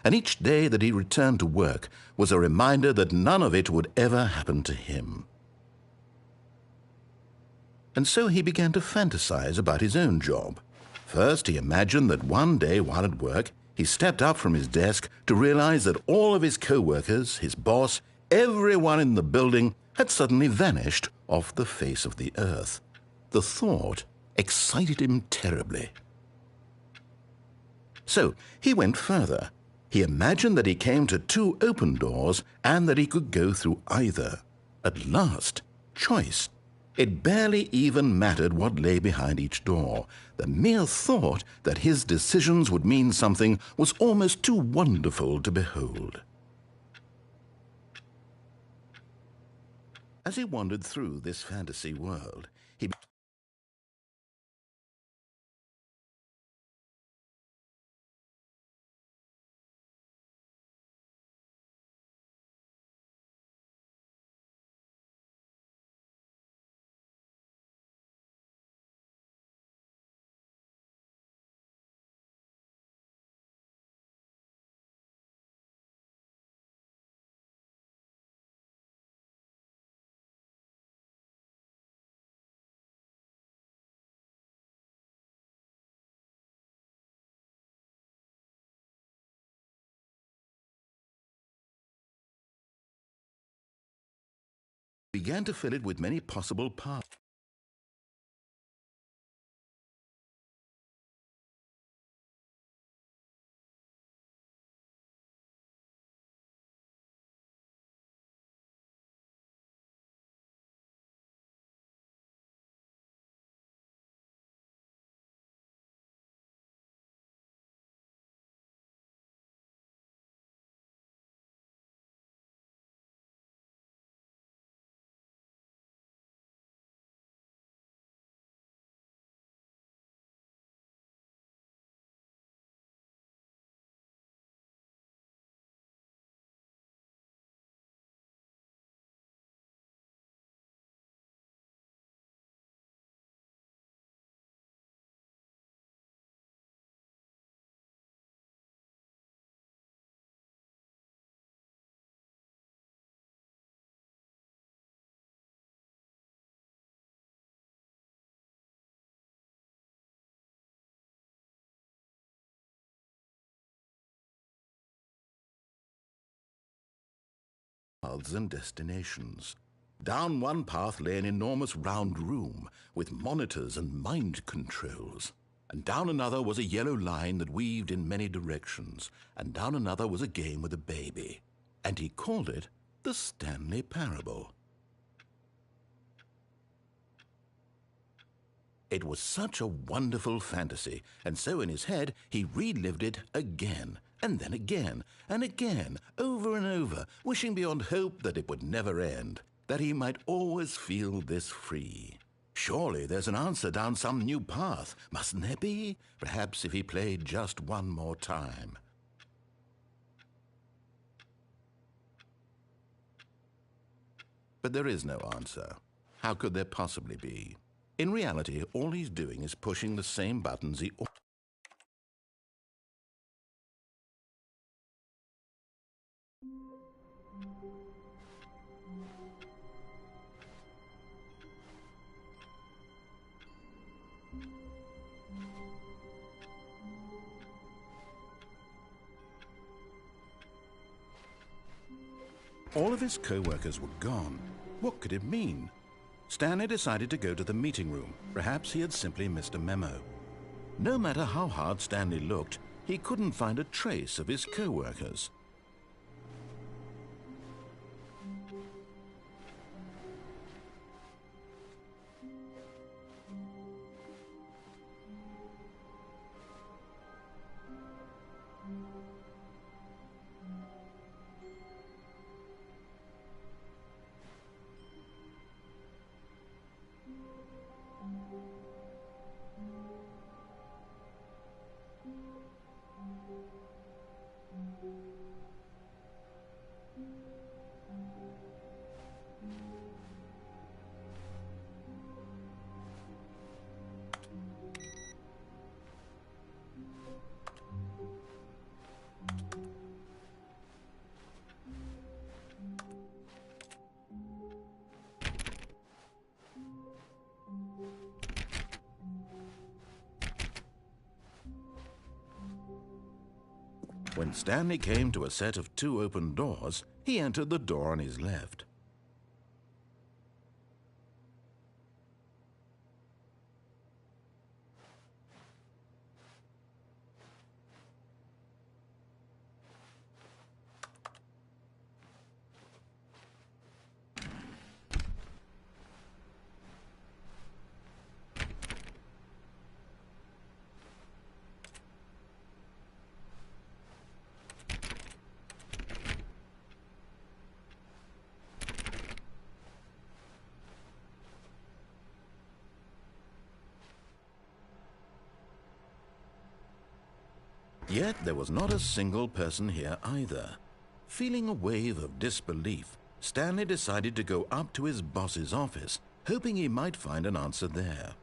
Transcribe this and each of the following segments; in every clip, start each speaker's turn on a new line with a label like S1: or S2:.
S1: and each day that he returned to work was a reminder that none of it would ever happen to him. And so he began to fantasize about his own job. First, he imagined that one day while at work, he stepped up from his desk to realize that all of his co-workers, his boss, everyone in the building had suddenly vanished off the face of the earth. The thought excited him terribly. So he went further. He imagined that he came to two open doors and that he could go through either. At last, choice. It barely even mattered what lay behind each door. The mere thought that his decisions would mean something was almost too wonderful to behold. As he wandered through this fantasy world, he began to fill it with many possible paths. And destinations. Down one path lay an enormous round room with monitors and mind controls. And down another was a yellow line that weaved in many directions. And down another was a game with a baby. And he called it the Stanley Parable. It was such a wonderful fantasy, and so in his head he relived it again, and then again, and again, over and over, wishing beyond hope that it would never end, that he might always feel this free. Surely there's an answer down some new path, mustn't there be? Perhaps if he played just one more time. But there is no answer. How could there possibly be? In reality, all he's doing is pushing the same buttons he All of his co-workers were gone. What could it mean? Stanley decided to go to the meeting room. Perhaps he had simply missed a memo. No matter how hard Stanley looked, he couldn't find a trace of his co-workers. When Stanley came to a set of 2 open doors, he entered the door on his left. Yet there was not a single person here either. Feeling a wave of disbelief, Stanley decided to go up to his boss's office, hoping he might find an answer there.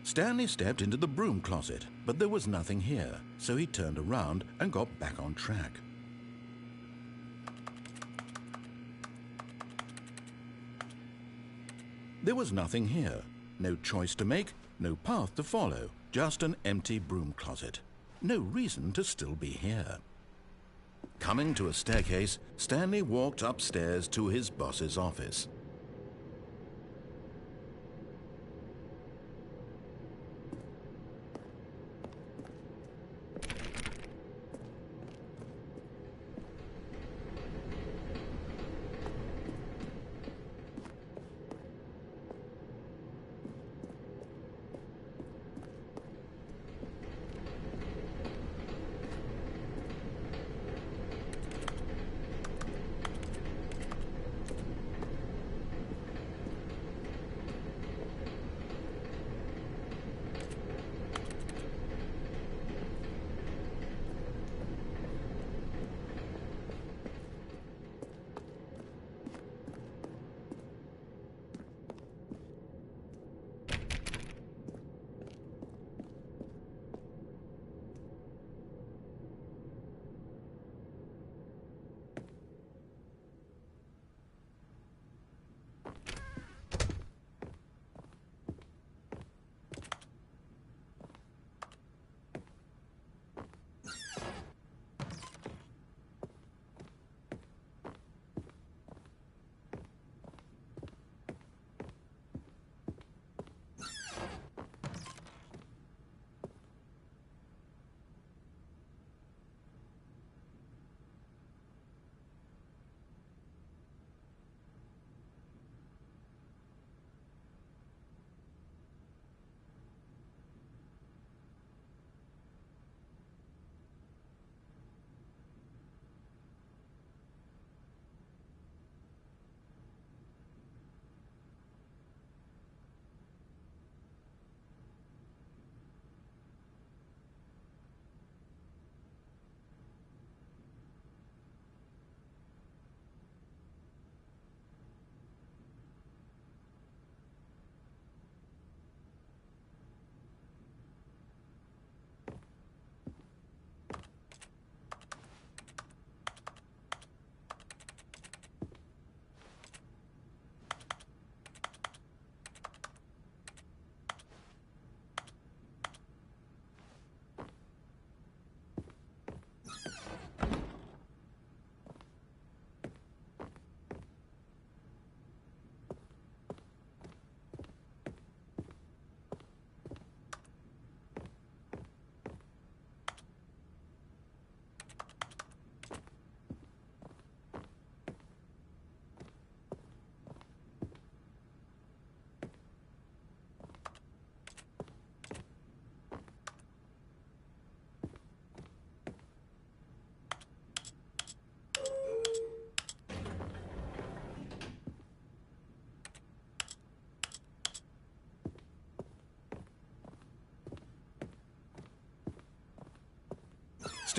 S1: Stanley stepped into the broom closet, but there was nothing here, so he turned around and got back on track. There was nothing here. No choice to make, no path to follow, just an empty broom closet. No reason to still be here. Coming to a staircase, Stanley walked upstairs to his boss's office.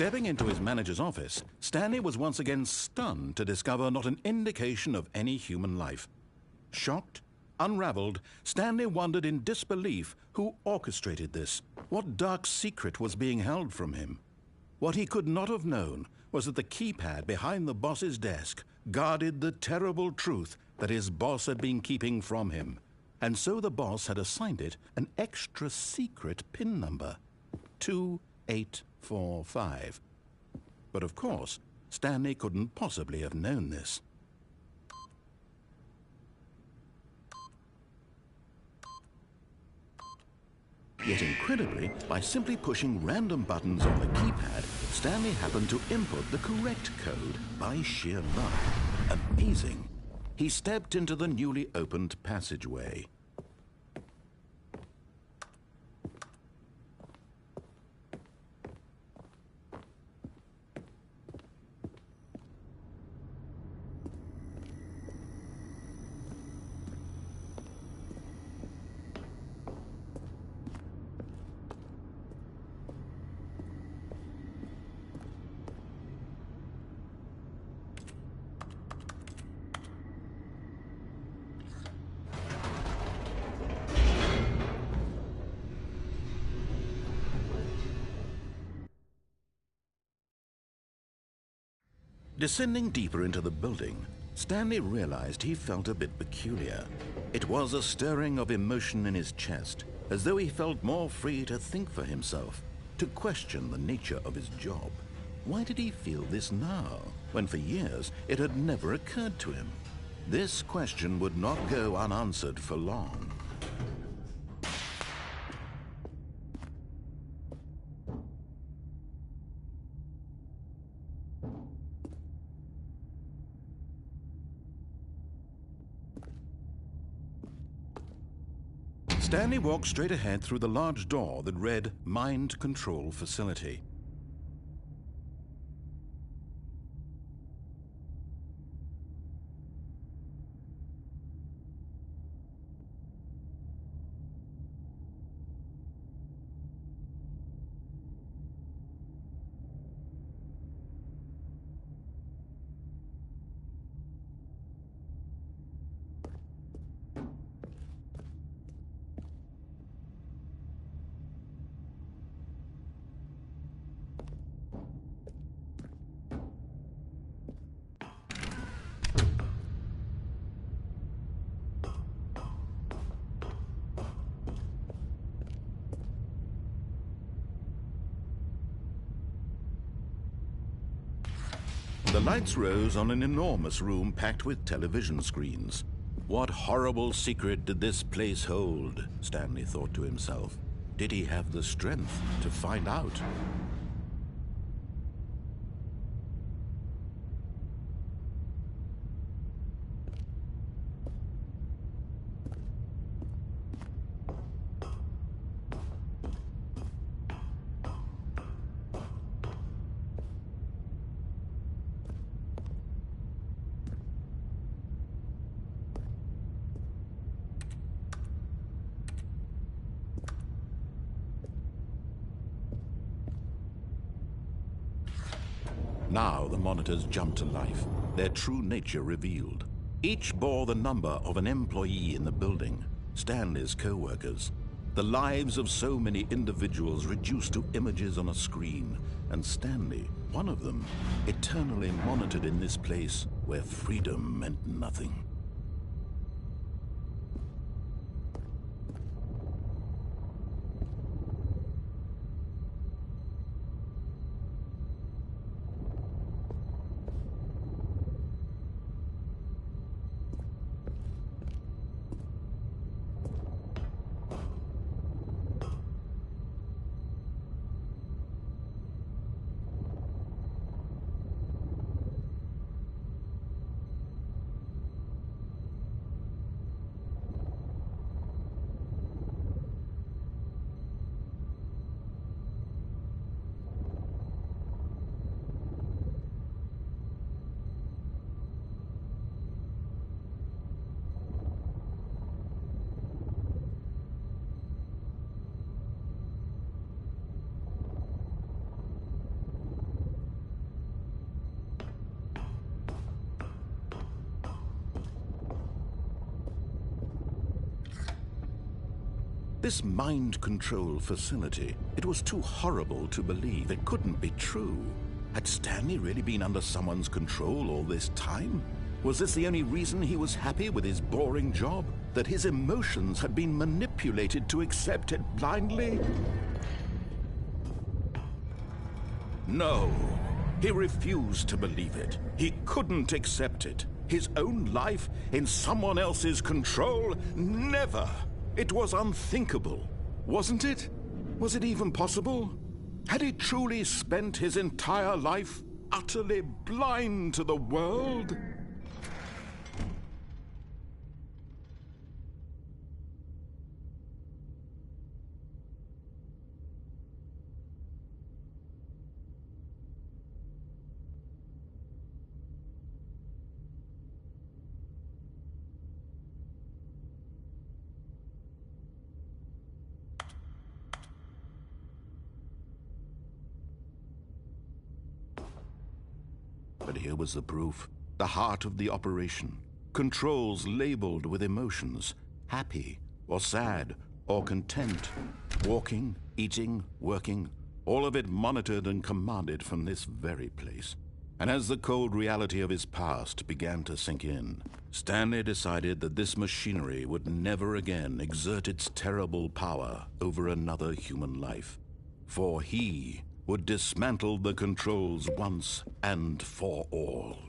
S1: Stepping into his manager's office, Stanley was once again stunned to discover not an indication of any human life. Shocked, unraveled, Stanley wondered in disbelief who orchestrated this, what dark secret was being held from him. What he could not have known was that the keypad behind the boss's desk guarded the terrible truth that his boss had been keeping from him. And so the boss had assigned it an extra secret PIN number, 2845. But of course, Stanley couldn't possibly have known this. Yet incredibly, by simply pushing random buttons on the keypad, Stanley happened to input the correct code by sheer luck. Amazing. He stepped into the newly opened passageway. Descending deeper into the building, Stanley realized he felt a bit peculiar. It was a stirring of emotion in his chest, as though he felt more free to think for himself, to question the nature of his job. Why did he feel this now, when for years it had never occurred to him? This question would not go unanswered for long. Stanley walked straight ahead through the large door that read Mind Control Facility. The lights rose on an enormous room packed with television screens. What horrible secret did this place hold? Stanley thought to himself. Did he have the strength to find out? Now the monitors jumped to life, their true nature revealed. Each bore the number of an employee in the building, Stanley's co-workers. The lives of so many individuals reduced to images on a screen, and Stanley, one of them, eternally monitored in this place where freedom meant nothing. This mind control facility, it was too horrible to believe. It couldn't be true. Had Stanley really been under someone's control all this time? Was this the only reason he was happy with his boring job? That his emotions had been manipulated to accept it blindly? No, he refused to believe it. He couldn't accept it. His own life in someone else's control? Never! It was unthinkable, wasn't it? Was it even possible? Had he truly spent his entire life utterly blind to the world? But here was the proof, the heart of the operation. Controls labeled with emotions, happy or sad or content. Walking, eating, working, all of it monitored and commanded from this very place. And as the cold reality of his past began to sink in, Stanley decided that this machinery would never again exert its terrible power over another human life. For he would dismantle the controls once and for all.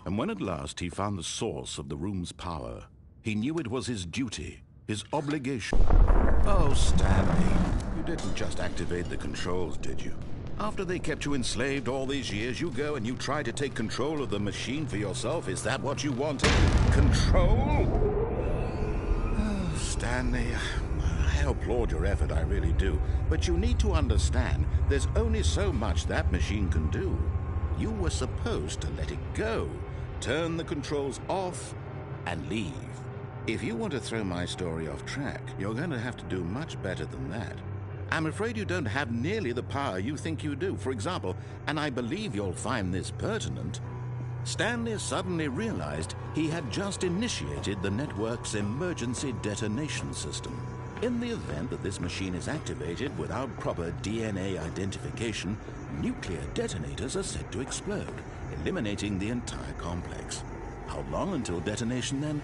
S1: And when at last he found the source of the room's power, he knew it was his duty, his obligation. Oh, Stanley, you didn't just activate the controls, did you? After they kept you enslaved all these years, you go and you try to take control of the machine for yourself. Is that what you wanted? Control? Oh, Stanley, I applaud your effort, I really do. But you need to understand, there's only so much that machine can do. You were supposed to let it go, turn the controls off, and leave. If you want to throw my story off track, you're going to have to do much better than that. I'm afraid you don't have nearly the power you think you do. For example, and I believe you'll find this pertinent, Stanley suddenly realized he had just initiated the network's emergency detonation system. In the event that this machine is activated without proper DNA identification, nuclear detonators are said to explode, eliminating the entire complex. How long until detonation then?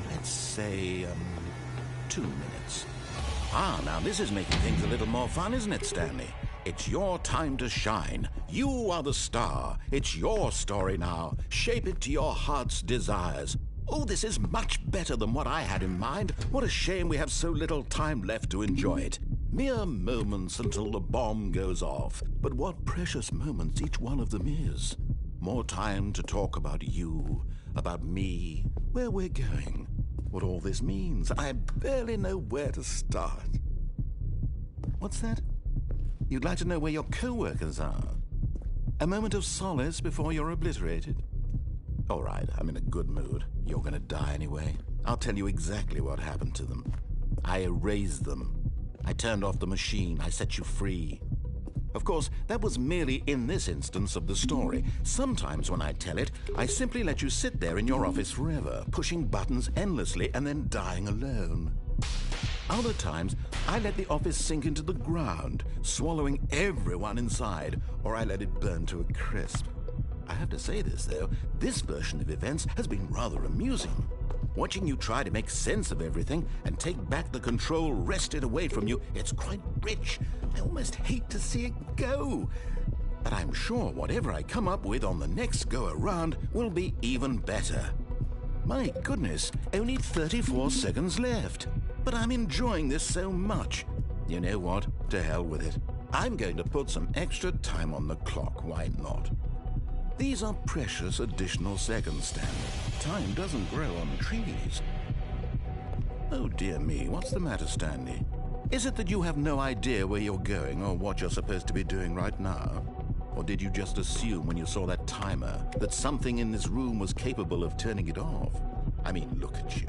S1: Let's say, 2 minutes. Now this is making things a little more fun, isn't it, Stanley? It's your time to shine. You are the star. It's your story now. Shape it to your heart's desires. Oh, this is much better than what I had in mind. What a shame we have so little time left to enjoy it. Mere moments until the bomb goes off. But what precious moments each one of them is. More time to talk about you, about me, where we're going, what all this means. I barely know where to start. What's that? You'd like to know where your co-workers are? A moment of solace before you're obliterated? All right, I'm in a good mood. You're gonna die anyway. I'll tell you exactly what happened to them. I erased them. I turned off the machine. I set you free. Of course, that was merely in this instance of the story. Sometimes when I tell it, I simply let you sit there in your office forever, pushing buttons endlessly and then dying alone. Other times, I let the office sink into the ground, swallowing everyone inside, or I let it burn to a crisp. I have to say this, though, this version of events has been rather amusing. Watching you try to make sense of everything and take back the control wrested away from you, it's quite rich. I almost hate to see it go. But I'm sure whatever I come up with on the next go-around will be even better. My goodness, only 34 seconds left. But I'm enjoying this so much. You know what? To hell with it. I'm going to put some extra time on the clock, why not? These are precious additional seconds, Stanley. Time doesn't grow on trees. Oh dear me, what's the matter, Stanley? Is it that you have no idea where you're going or what you're supposed to be doing right now? Or did you just assume when you saw that timer that something in this room was capable of turning it off? I mean, look at you.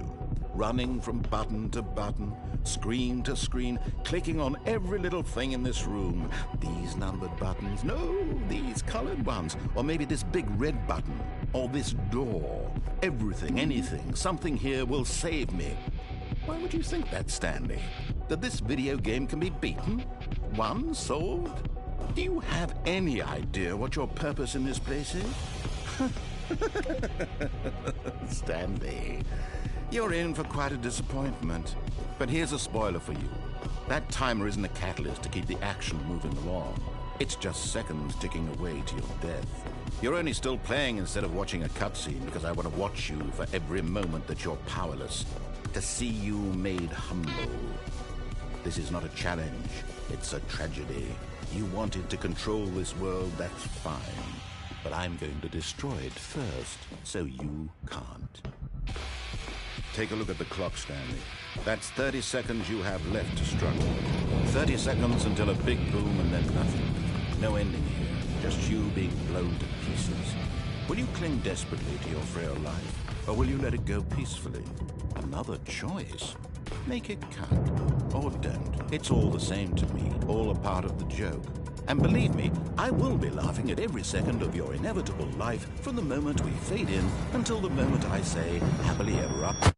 S1: Running from button to button, screen to screen, clicking on every little thing in this room. These numbered buttons, no, these colored ones. Or maybe this big red button, or this door. Everything, anything, something here will save me. Why would you think that, Stanley? That this video game can be beaten? Won? Solved? Do you have any idea what your purpose in this place is? Stanley, you're in for quite a disappointment. But here's a spoiler for you. That timer isn't a catalyst to keep the action moving along. It's just seconds ticking away to your death. You're only still playing instead of watching a cutscene because I want to watch you for every moment that you're powerless. To see you made humble. This is not a challenge. It's a tragedy. You wanted to control this world, that's fine. But I'm going to destroy it first, so you can't. Take a look at the clock, Stanley. That's 30 seconds you have left to struggle. 30 seconds until a big boom and then nothing. No ending here, just you being blown to pieces. Will you cling desperately to your frail life, or will you let it go peacefully? Another choice. Make it count, or don't. It's all the same to me, all a part of the joke. And believe me, I will be laughing at every second of your inevitable life from the moment we fade in until the moment I say, happily ever after.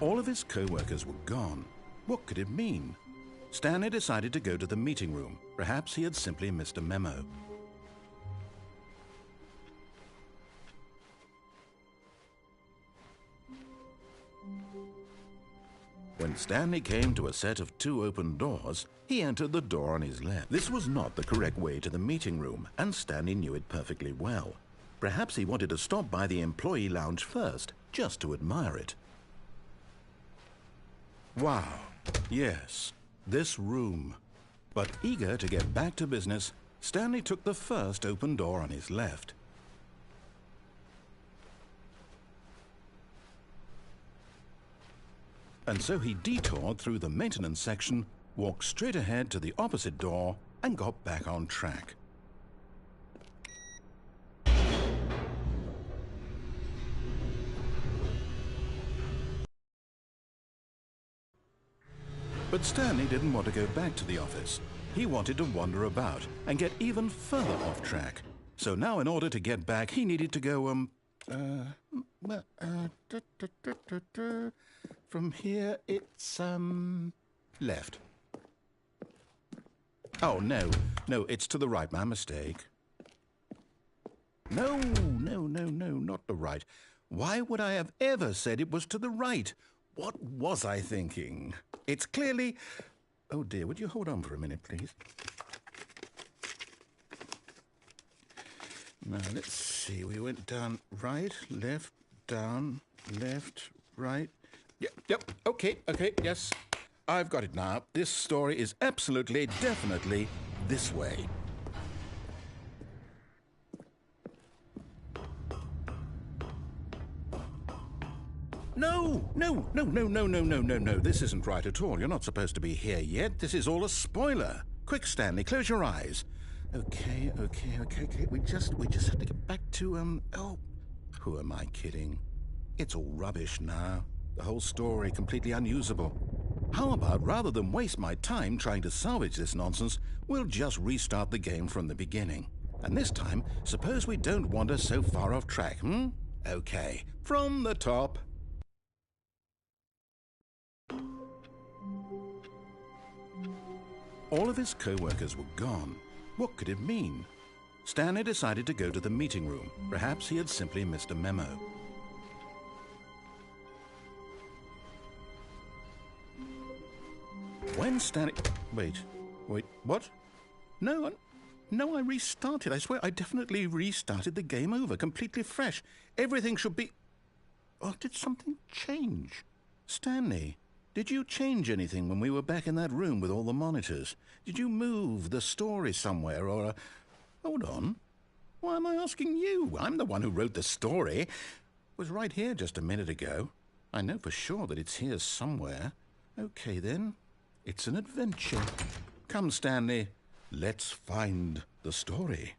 S1: All of his co-workers were gone. What could it mean? Stanley decided to go to the meeting room. Perhaps he had simply missed a memo. When Stanley came to a set of 2 open doors, he entered the door on his left. This was not the correct way to the meeting room, and Stanley knew it perfectly well. Perhaps he wanted to stop by the employee lounge first, just to admire it. Wow, yes, this room. But eager to get back to business, Stanley took the first open door on his left. And so he detoured through the maintenance section, walked straight ahead to the opposite door, and got back on track. But Stanley didn't want to go back to the office. He wanted to wander about and get even further off track. So now in order to get back, he needed to go, from here, it's, left. Oh, no, it's to the right, my mistake. No, not the right. Why would I have ever said it was to the right? What was I thinking? It's clearly... Oh dear, would you hold on for a minute, please? Now, let's see. We went down right, left, down, left, right. Yep, okay, yes. I've got it now. This story is absolutely, definitely this way. No. This isn't right at all. You're not supposed to be here yet. This is all a spoiler. Quick, Stanley, close your eyes. Okay. We just have to get back to, oh, who am I kidding? It's all rubbish now. The whole story completely unusable. How about, rather than waste my time trying to salvage this nonsense, we'll just restart the game from the beginning. And this time, suppose we don't wander so far off track, Okay, from the top. All of his co-workers were gone. What could it mean? Stanley decided to go to the meeting room. Perhaps he had simply missed a memo. When Stanley... Wait, what? No, I restarted. I swear, I definitely restarted the game over, completely fresh. Everything should be... Oh, did something change? Stanley, did you change anything when we were back in that room with all the monitors? Did you move the story somewhere, or... Hold on. Why am I asking you? I'm the one who wrote the story. It was right here just a minute ago. I know for sure that it's here somewhere. Okay, then. It's an adventure. Come, Stanley. Let's find the story.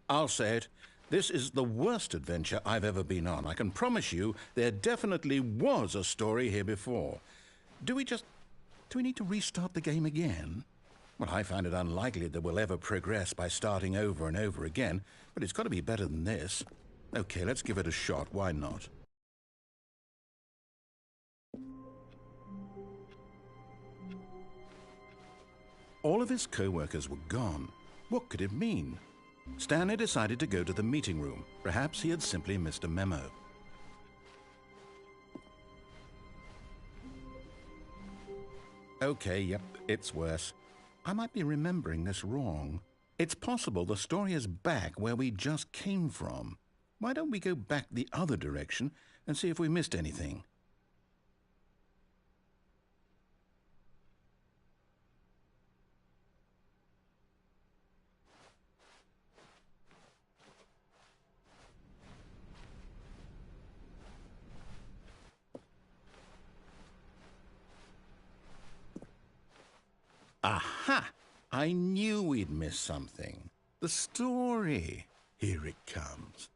S1: I'll say it. This is the worst adventure I've ever been on. I can promise you there definitely was a story here before. Do we need to restart the game again? Well, I find it unlikely that we'll ever progress by starting over and over again, but it's got to be better than this. Okay, let's give it a shot. Why not? All of his co-workers were gone. What could it mean? Stanley decided to go to the meeting room. Perhaps he had simply missed a memo. Okay, yep, it's worse. I might be remembering this wrong. It's possible the story is back where we just came from. Why don't we go back the other direction and see if we missed anything? Aha! I knew we'd miss something. The story. Here it comes.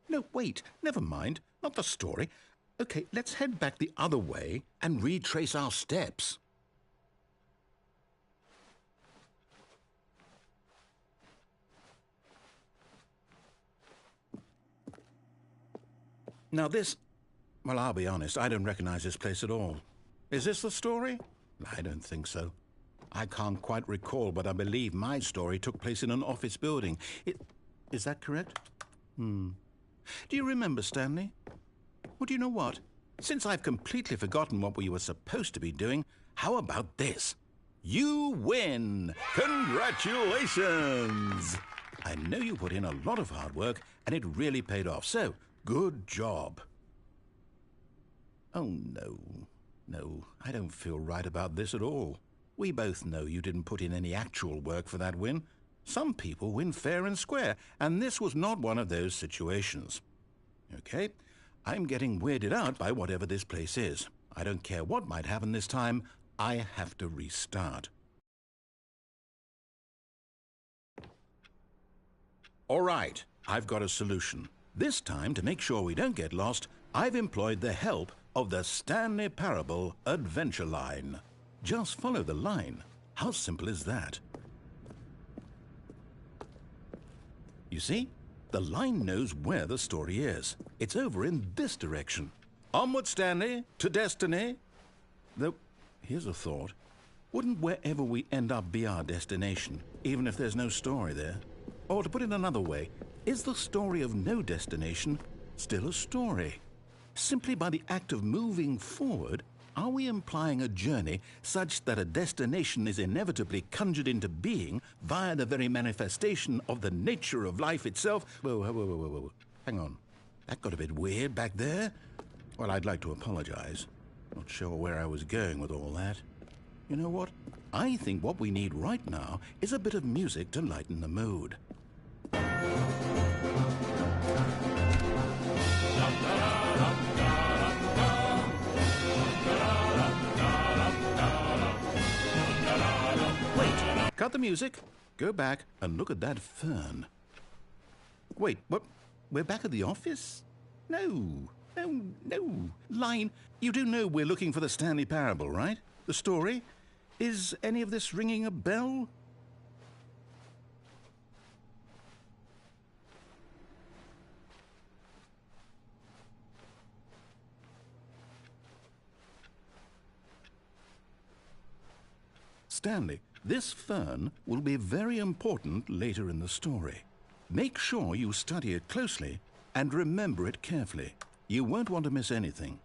S1: No, wait, never mind. Not the story. Okay, let's head back the other way and retrace our steps. Now this... Well, I'll be honest, I don't recognize this place at all. Is this the story? I don't think so. I can't quite recall, but I believe my story took place in an office building. Is that correct? Do you remember, Stanley? Well, do you know what? Since I've completely forgotten what we were supposed to be doing, how about this? You win! Congratulations! I know you put in a lot of hard work, and it really paid off, so good job. Oh, no. No, I don't feel right about this at all. We both know you didn't put in any actual work for that win. Some people win fair and square, and this was not one of those situations. Okay, I'm getting weirded out by whatever this place is. I don't care what might happen this time. I have to restart. All right, I've got a solution. This time, to make sure we don't get lost, I've employed the help of the Stanley Parable Adventure Line. Just follow the line. How simple is that? You see? The line knows where the story is. It's over in this direction. Onward, Stanley, to destiny. Though, here's a thought. Wouldn't wherever we end up be our destination, even if there's no story there? Or to put it another way, is the story of no destination still a story? Simply by the act of moving forward, are we implying a journey such that a destination is inevitably conjured into being via the very manifestation of the nature of life itself? Whoa. Hang on. That got a bit weird back there. Well, I'd like to apologize. Not sure where I was going with all that. You know what? I think what we need right now is a bit of music to lighten the mood. Cut the music, go back and look at that fern. Wait, what? We're back at the office? No. Line, you do know we're looking for the Stanley Parable, right? The story? Is any of this ringing a bell? Stanley, this fern will be very important later in the story. Make sure you study it closely and remember it carefully. You won't want to miss anything.